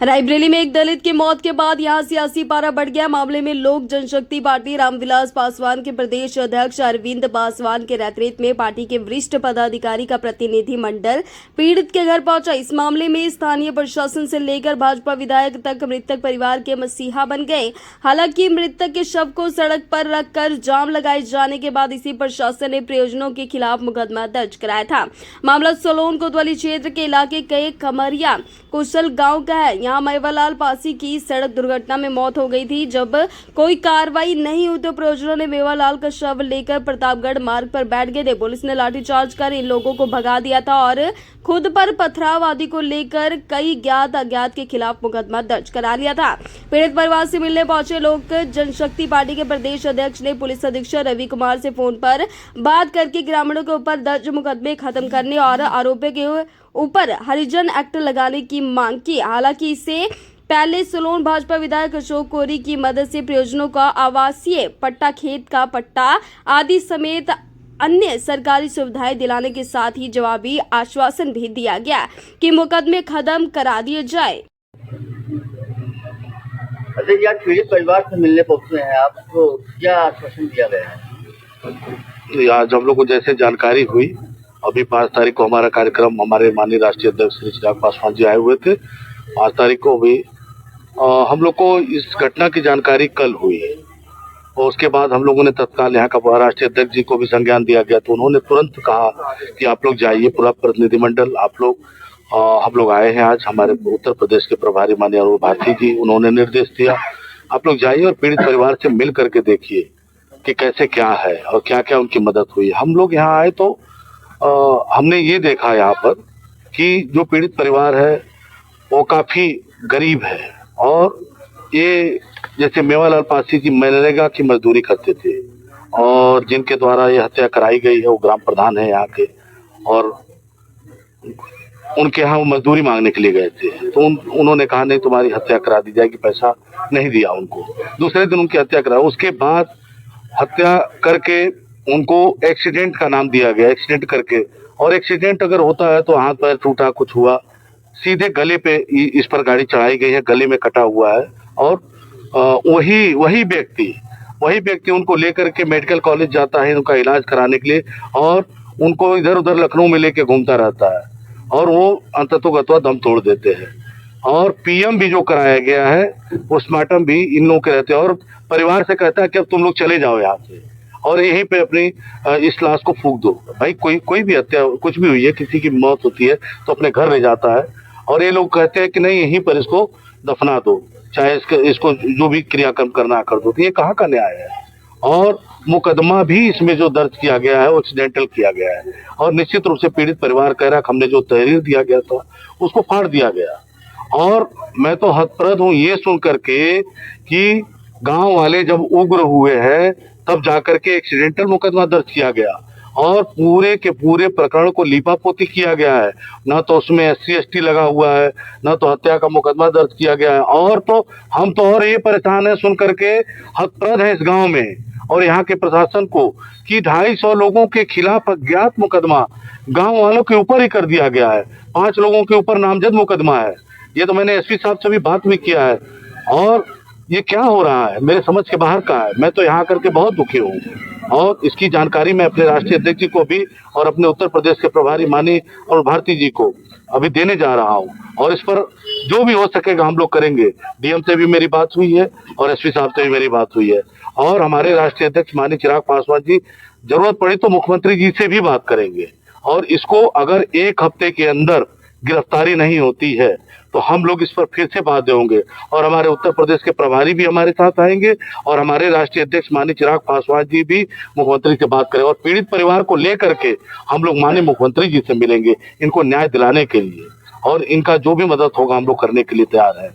रायबरेली में एक दलित की मौत के बाद यहां सियासी पारा बढ़ गया। मामले में लोक जनशक्ति पार्टी रामविलास पासवान के प्रदेश अध्यक्ष अरविंद पासवान के नेतृत्व में पार्टी के वरिष्ठ पदाधिकारी का प्रतिनिधि मंडल पीड़ित के घर पहुंचा। इस मामले में स्थानीय प्रशासन से लेकर भाजपा विधायक तक मृतक परिवार के मसीहा बन गए। हालांकि मृतक के शव को सड़क पर रखकर जाम लगाए जाने के बाद इसी प्रशासन ने परिजनों के खिलाफ मुकदमा दर्ज कराया था। मामला सोलोन कोतवाली क्षेत्र के इलाके के कमरिया कुशल गांव का है। यहां मेवालाल पासी की सड़क दुर्घटना में मौत हो गई थी। जब कोई कार्रवाई नहीं हुई तो परिजनों ने मेवालाल का शव लेकर प्रतापगढ़ मार्ग पर बैठ गए थे। पुलिस ने लाठीचार्ज कर इन लोगों को भगा दिया था और खुद पर पथराव आदि को लेकर कई ज्ञात अज्ञात के खिलाफ मुकदमा दर्ज करा लिया था। पीड़ित परिवार से मिलने पहुंचे लोक जनशक्ति पार्टी के प्रदेश अध्यक्ष ने पुलिस अधीक्षक रवि कुमार से फोन पर बात करके ग्रामीणों के ऊपर दर्ज मुकदमे खत्म करने और आरोपियों के ऊपर हरिजन एक्ट लगाने की मांग की। हालांकि इससे पहले सोलोन भाजपा विधायक अशोक कोरी की मदद से परियोजनों का आवासीय पट्टा, खेत का पट्टा आदि समेत अन्य सरकारी सुविधाएं दिलाने के साथ ही जवाबी आश्वासन भी दिया गया कि मुकदमे खत्म करा दिए जाए। अच्छा, ये आज पीड़ित परिवार से मिलने पहुंचे हैं, आपको क्या आश्वासन दिया गया है? आज हम लोग को जैसे जानकारी हुई, अभी 5 तारीख को हमारा कार्यक्रम, हमारे माननीय राष्ट्रीय अध्यक्ष श्री चिराग पासवान जी आए हुए थे। 5 तारीख को भी हम लोग को इस घटना की जानकारी कल हुई और उसके बाद हम लोगों ने तत्काल यहाँ का राष्ट्रीय अध्यक्ष जी को भी संज्ञान दिया गया। तो उन्होंने तुरंत कहा कि आप लोग जाइए, पूरा प्रतिनिधिमंडल आप लोग, हम लोग आए हैं आज। हमारे उत्तर प्रदेश के प्रभारी माननीय अरुण भारती जी, उन्होंने निर्देश दिया आप लोग जाइए और पीड़ित परिवार से मिल करके देखिए कि कैसे क्या है और क्या क्या उनकी मदद हुई। हम लोग यहाँ आए तो हमने ये देखा यहाँ पर कि जो पीड़ित परिवार है वो काफ़ी गरीब है और ये जैसे मेवालाल पासी जी मनरेगा की मजदूरी करते थे और जिनके द्वारा ये हत्या कराई गई है वो ग्राम प्रधान है यहाँ के, और उनके यहाँ वो मजदूरी मांगने के लिए गए थे। तो उन्होंने कहा नहीं, तुम्हारी हत्या करा दी जाएगी, पैसा नहीं दिया उनको। दूसरे दिन उनकी हत्या करा, उसके बाद हत्या करके उनको एक्सीडेंट का नाम दिया गया, एक्सीडेंट करके। और एक्सीडेंट अगर होता है तो हाथ पैर टूटा, कुछ हुआ, सीधे गले पे इस पर गाड़ी चढ़ाई गई है, गले में कटा हुआ है। और वही व्यक्ति उनको लेकर के मेडिकल कॉलेज जाता है उनका इलाज कराने के लिए और उनको इधर उधर लखनऊ में लेके घूमता रहता है और वो अंततोगत्वा दम तोड़ देते हैं। और पीएम भी जो कराया गया है, पोस्टमार्टम भी इन लोगों के रहते हैं और परिवार से कहता है कि अब तुम लोग चले जाओ यहाँ से और यहीं पे अपनी इस लाश को फूंक दो। भाई कोई भी हत्या कुछ भी हुई है, किसी की मौत होती है तो अपने घर ले जाता है और ये लोग कहते हैं कि नहीं, यहीं पर इसको दफना दो, चाहे इसको जो भी क्रियाक्रम करना कर दो। तो ये कहाँ का न्याय है? और मुकदमा भी इसमें जो दर्ज किया गया है वो एक्सीडेंटल किया गया है और निश्चित रूप से पीड़ित परिवार कह रहा है हमने जो तहरीर दिया गया था उसको फाड़ दिया गया। और मैं तो हतप्रद हूँ ये सुन करके कि गांव वाले जब उग्र हुए हैं तब जाकर के एक्सीडेंटल मुकदमा दर्ज किया गया और पूरे के पूरे प्रकरण को लीपापोती किया गया है। ना तो उसमें SC/ST लगा हुआ है, ना तो हत्या का मुकदमा दर्ज किया गया है। और तो हम तो और ये परेशान है सुन करके, हतप्रद है इस गांव में और यहाँ के प्रशासन को कि 250 लोगों के खिलाफ अज्ञात मुकदमा गांव वालों के ऊपर ही कर दिया गया है। 5 लोगों के ऊपर नामजद मुकदमा है। ये तो मैंने SP साहब से भी बात भी किया है और ये क्या हो रहा है मेरे समझ के बाहर का है। मैं तो यहाँ करके बहुत दुखी हूँ और इसकी जानकारी मैं अपने राष्ट्रीय अध्यक्ष जी को भी और अपने उत्तर प्रदेश के प्रभारी माननीय अरुण भारती जी को अभी देने जा रहा हूँ और इस पर जो भी हो सकेगा हम लोग करेंगे। DM से भी मेरी बात हुई है और SP साहब से भी मेरी बात हुई है और हमारे राष्ट्रीय अध्यक्ष माननीय चिराग पासवान जी जरूरत पड़ी तो मुख्यमंत्री जी से भी बात करेंगे और इसको अगर 1 हफ्ते के अंदर गिरफ्तारी नहीं होती है तो हम लोग इस पर फिर से बात देंगे और हमारे उत्तर प्रदेश के प्रभारी भी हमारे साथ आएंगे और हमारे राष्ट्रीय अध्यक्ष माननीय चिराग पासवान जी भी मुख्यमंत्री से बात करें और पीड़ित परिवार को लेकर के हम लोग माननीय मुख्यमंत्री जी से मिलेंगे इनको न्याय दिलाने के लिए और इनका जो भी मदद होगा हम लोग करने के लिए तैयार है।